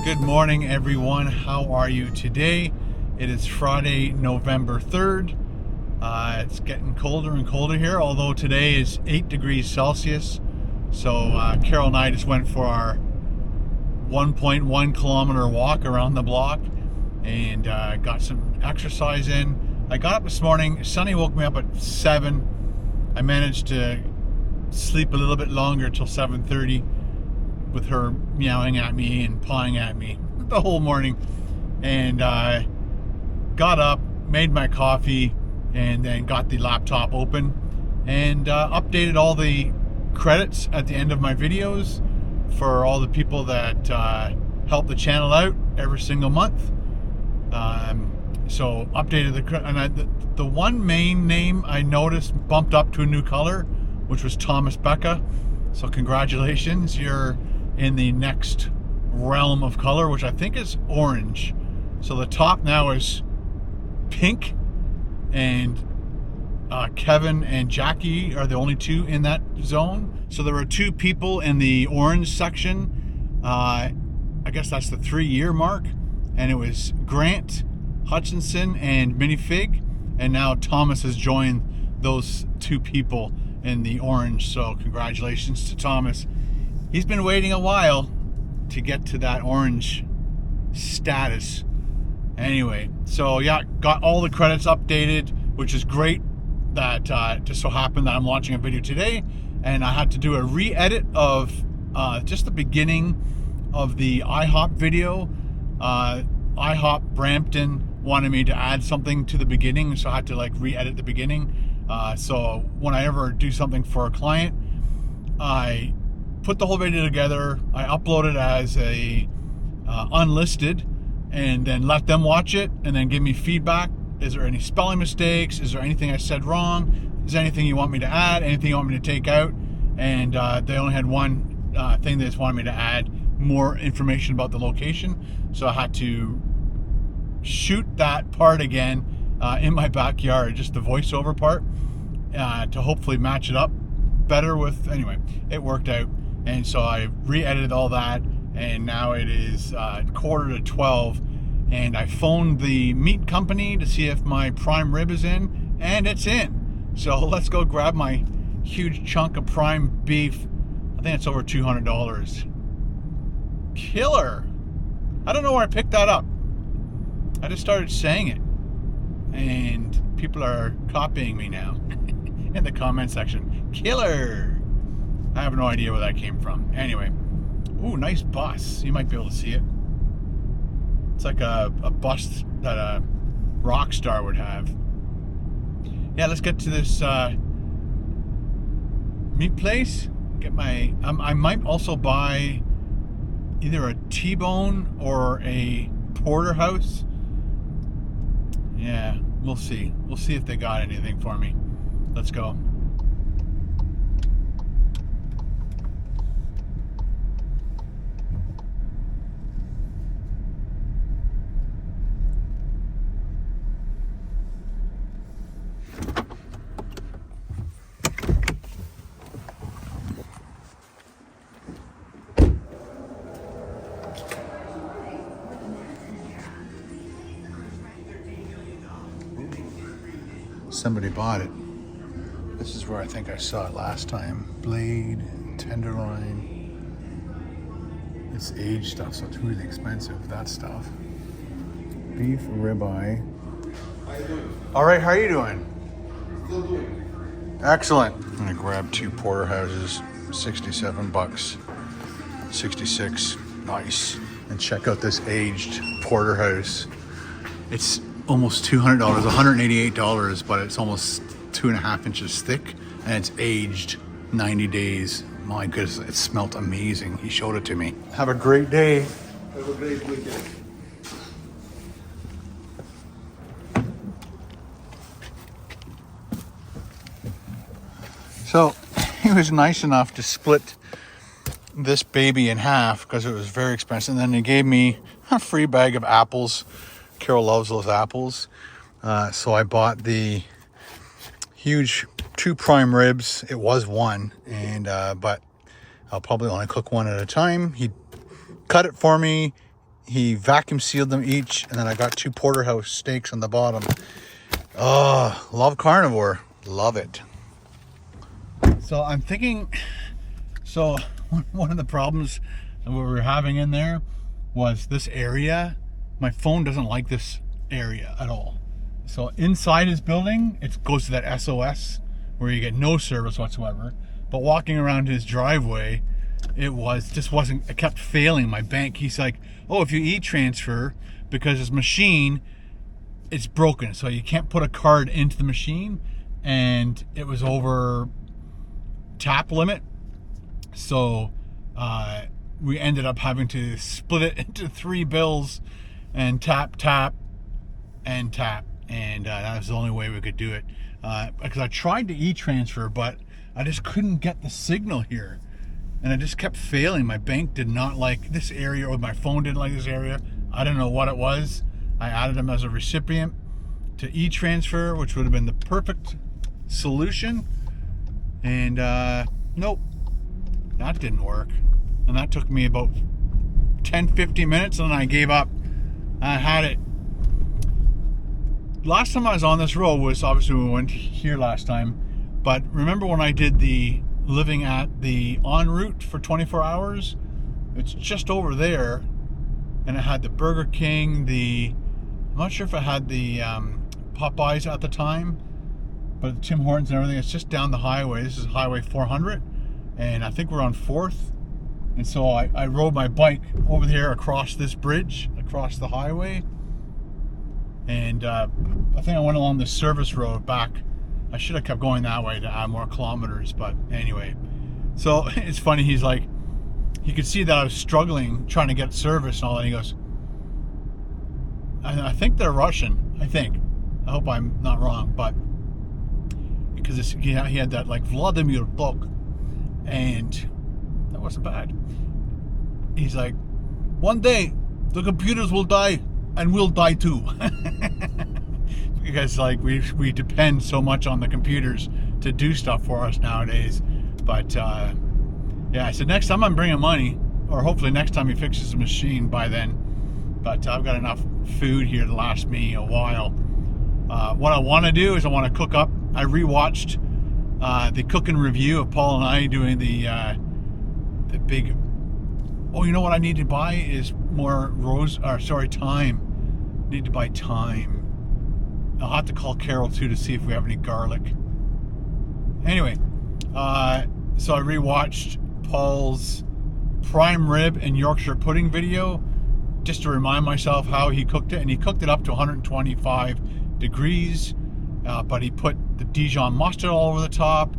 Good morning, everyone. How are you today? It is Friday, November 3rd. It's getting colder and colder here, although today is 8 degrees Celsius. So Carol and I just went for our 1.1 kilometer walk around the block and got some exercise in. I got up this morning. Sunny woke me up at 7. I managed to sleep a little bit longer till 7:30 with her meowing at me and pawing at me the whole morning, and got up, made my coffee, and then got the laptop open and updated all the credits at the end of my videos for all the people that help the channel out every single month. So updated the one main name I noticed bumped up to a new color, which was Thomas Becca. So congratulations, you're in the next realm of color, which I think is orange. So the top now is pink, and Kevin and Jackie are the only two in that zone. So there were 2 people in the orange section. I guess that's the 3-year mark, and it was Grant, Hutchinson, and Minifig, and now Thomas has joined those 2 people in the orange. So congratulations to Thomas. He's been waiting a while to get to that orange status. Anyway, so yeah, got all the credits updated, which is great. That just so happened that I'm launching a video today, and I had to do a re-edit of just the beginning of the IHOP video. IHOP Brampton wanted me to add something to the beginning, so I had to like re-edit the beginning. So when I ever do something for a client, I put the whole video together, I upload it as a unlisted, and then let them watch it and then give me feedback. Is there any spelling mistakes? Is there anything I said wrong? Is there anything you want me to add? Anything you want me to take out? And they only had one thing they just wanted me to add more information about the location. So I had to shoot that part again in my backyard, just the voiceover part, to hopefully match it up better with, anyway, it worked out. And so I re-edited all that, and now it is 11:45, and I phoned the meat company to see if my prime rib is in, and it's in. So let's go grab my huge chunk of prime beef. I think it's over $200. Killer. I don't know where I picked that up. I just started saying it, and people are copying me now in the comment section. Killer. I have no idea where that came from. Anyway, ooh, nice bus. You might be able to see it. It's like a bus that a rock star would have. Yeah, let's get to this meat place. Get my. I might also buy either a T-bone or a porterhouse. Yeah, we'll see. We'll see if they got anything for me. Let's go. Somebody bought it. This is where I think I saw it last time. Blade, tenderloin. It's aged stuff, so it's really expensive, that stuff. Beef ribeye. All right, how are you doing? Still doing. Excellent. I'm gonna grab 2 porterhouses, $67, 66, nice. And check out this aged porterhouse. It's almost $200, $188, but it's almost 2.5 inches thick, and it's aged 90 days. My goodness, it smelled amazing. He showed it to me. Have a great day. Have a great weekend. So he was nice enough to split this baby in half because it was very expensive. And then he gave me a free bag of apples. Carol loves those apples. So I bought the huge 2 prime ribs. It was 1, and but I'll probably only cook 1 at a time. He cut it for me He vacuum sealed them each, and then I got 2 porterhouse steaks on the bottom. Oh, love carnivore. Love it. So I'm thinking, so one of the problems that we were having in there was this area. My phone doesn't like this area at all. So inside his building, it goes to that SOS where you get no service whatsoever. But walking around his driveway, it kept failing my bank. He's like, oh, if you e-transfer, because his machine, it's broken, so you can't put a card into the machine, and it was over tap limit. So we ended up having to split it into 3 bills and tap, and tap. And that was the only way we could do it. Because I tried to e-transfer, but I just couldn't get the signal here. And it just kept failing. My bank did not like this area, or my phone didn't like this area. I don't know what it was. I added him as a recipient to e-transfer, which would have been the perfect solution. And nope, that didn't work. And that took me about 10-15 minutes, and then I gave up. I had it. Last time I was on this road was obviously when we went here last time. But remember when I did the living at the en route for 24 hours? It's just over there. And it had the Burger King, I'm not sure if it had the Popeyes at the time, but the Tim Hortons and everything. It's just down the highway. This is Highway 400, and I think we're on 4th. And so I rode my bike over here across this bridge, across the highway. And I think I went along the service road back. I should have kept going that way to add more kilometers, but anyway. So it's funny, he's like, he could see that I was struggling trying to get service and all that. And he goes, I think they're Russian. I think. I hope I'm not wrong, but because he had that like Vladimir Tok, and that wasn't bad. He's like, one day the computers will die and we'll die too. Because like we depend so much on the computers to do stuff for us nowadays. But yeah, I said next time I'm bringing money, or hopefully next time he fixes the machine by then. But I've got enough food here to last me a while. What I want to do is I want to cook up. I rewatched the cooking review of Paul and I doing the big. Oh, you know what I need to buy is more thyme. Need to buy thyme. I'll have to call Carol too to see if we have any garlic. Anyway, so I rewatched Paul's prime rib and Yorkshire pudding video just to remind myself how he cooked it, and he cooked it up to 125 degrees, but he put the Dijon mustard all over the top,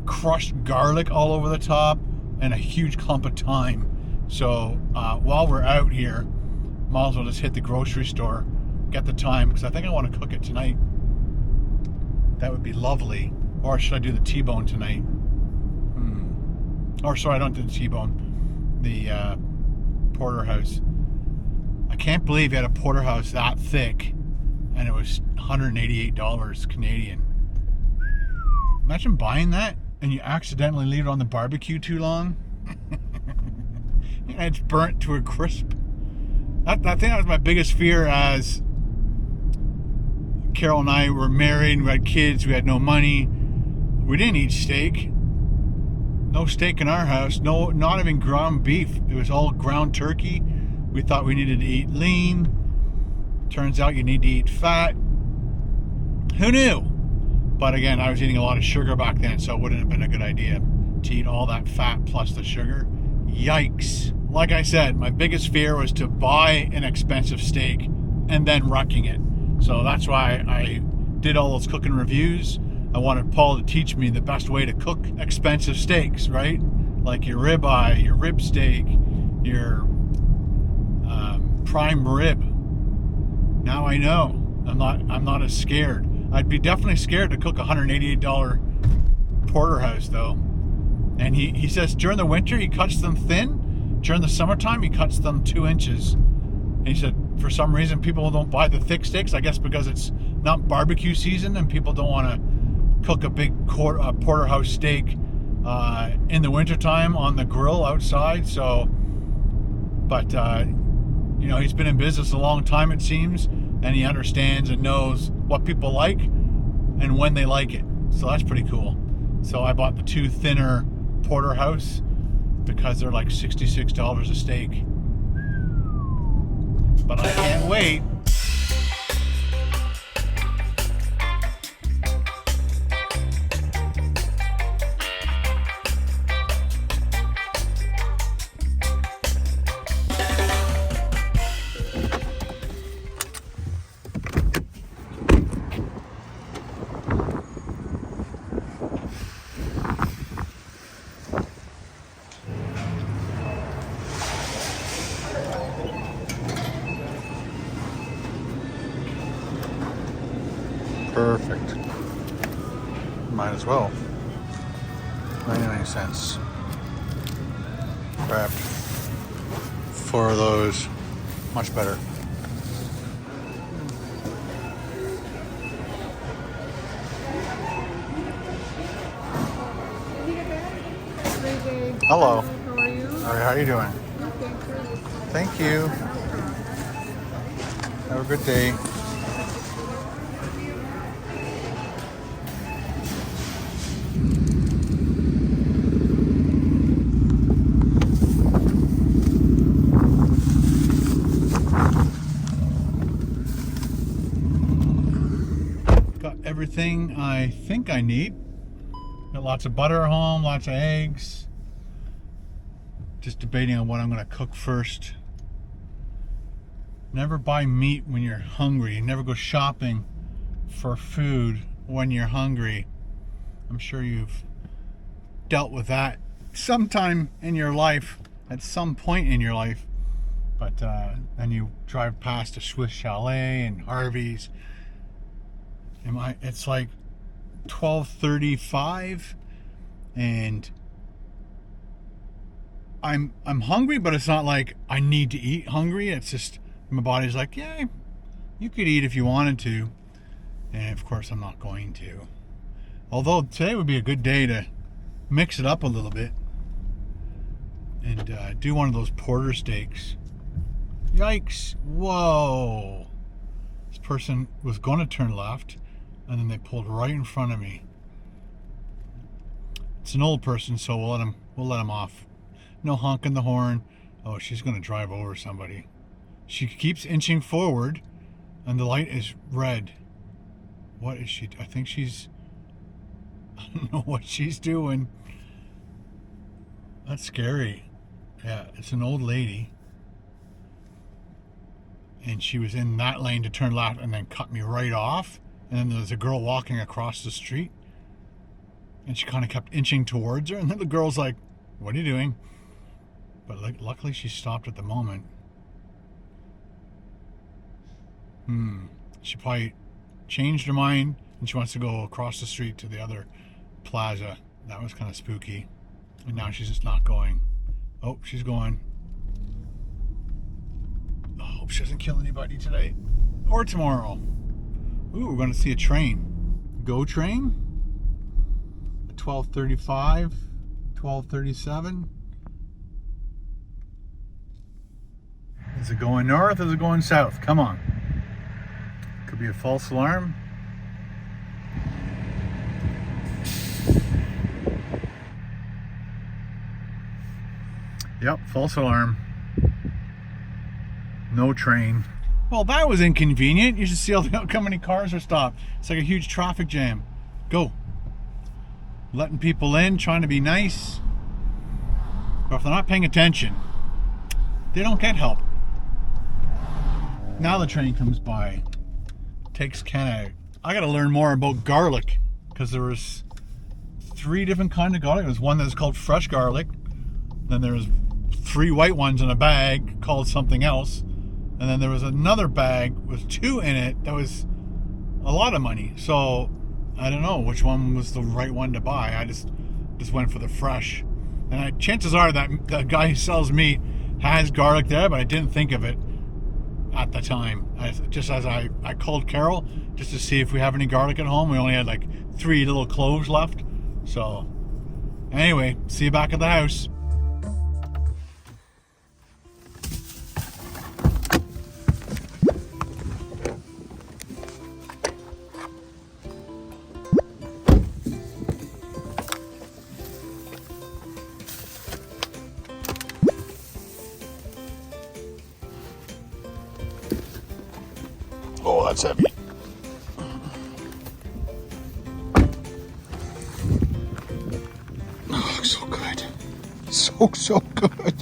crushed garlic all over the top, and a huge clump of thyme. So while we're out here, might as well just hit the grocery store, get the thyme, because I think I want to cook it tonight. That would be lovely. Or should I do the T-bone tonight? Or sorry, I don't do the T-bone. The porterhouse. I can't believe you had a porterhouse that thick, and it was $188 Canadian. Imagine buying that and you accidentally leave it on the barbecue too long. And it's burnt to a crisp. I think that was my biggest fear as Carol and I were married, we had kids, we had no money. We didn't eat steak. No steak in our house. No, not even ground beef. It was all ground turkey. We thought we needed to eat lean. Turns out you need to eat fat. Who knew? But again, I was eating a lot of sugar back then, so it wouldn't have been a good idea to eat all that fat plus the sugar. Yikes. Like I said, my biggest fear was to buy an expensive steak and then wrecking it. So that's why I did all those cooking reviews. I wanted Paul to teach me the best way to cook expensive steaks, right? Like your ribeye, your rib steak, your prime rib. Now I know. I'm not as scared. I'd be definitely scared to cook a $188 porterhouse though. And he says during the winter he cuts them thin. During the summertime he cuts them 2 inches. And he said for some reason people don't buy the thick steaks. I guess because it's not barbecue season and people don't want to cook a big porterhouse steak in the wintertime on the grill outside. So, but You know, he's been in business a long time, it seems, and he understands and knows what people like and when they like it. So that's pretty cool. So I bought the 2 thinner porterhouse because they're like $66 a steak. But I can't wait. Perfect. Might as well. 99 cents. Grabbed 4 of those. Much better. Hello. How are you? All right, how are you doing? Thank you. Have a good day. Got everything I think I need. Got lots of butter at home, lots of eggs. Just debating on what I'm going to cook first. Never buy meat when you're hungry. You never go shopping for food when you're hungry. I'm sure you've dealt with that sometime in your life, at some point in your life. But then you drive past a Swiss Chalet and Harvey's. It's like 12:35 and I'm hungry, but it's not like I need to eat hungry. It's just my body's like, yeah, you could eat if you wanted to. And of course I'm not going to. Although today would be a good day to mix it up a little bit and do one of those porter steaks. Yikes. Whoa. This person was going to turn left and then they pulled right in front of me. It's an old person, so we'll let him off. No honking the horn. Oh, she's going to drive over somebody. She keeps inching forward and the light is red. What is she? I think she's... I don't know what she's doing. That's scary. Yeah, it's an old lady. And she was in that lane to turn left and then cut me right off. And then there's a girl walking across the street. And she kind of kept inching towards her. And then the girl's like, what are you doing? But luckily she stopped at the moment. She probably changed her mind and she wants to go across the street to the other plaza. That was kind of spooky. And now she's just not going. Oh, she's going. I hope she doesn't kill anybody today or tomorrow. Ooh, we're going to see a train. Go train. 12:35, 12:37. Is it going north or is it going south? Come on. Could be a false alarm. Yep, false alarm. No train. Well, that was inconvenient. You should see how many cars are stopped. It's like a huge traffic jam. Go. Letting people in, trying to be nice. But if they're not paying attention, they don't get help. Now the train comes by. Takes Ken out. I gotta learn more about garlic. Because there was 3 different kinds of garlic. There was one that was called fresh garlic. Then there was 3 white ones in a bag called something else. And then there was another bag with 2 in it that was a lot of money. So I don't know which one was the right one to buy. I just went for the fresh. And chances are that the guy who sells meat has garlic there, but I didn't think of it at the time. I called Carol just to see if we have any garlic at home. We only had like 3 little cloves left. So anyway, see you back at the house. Oh, that's heavy. Oh, so good. So good.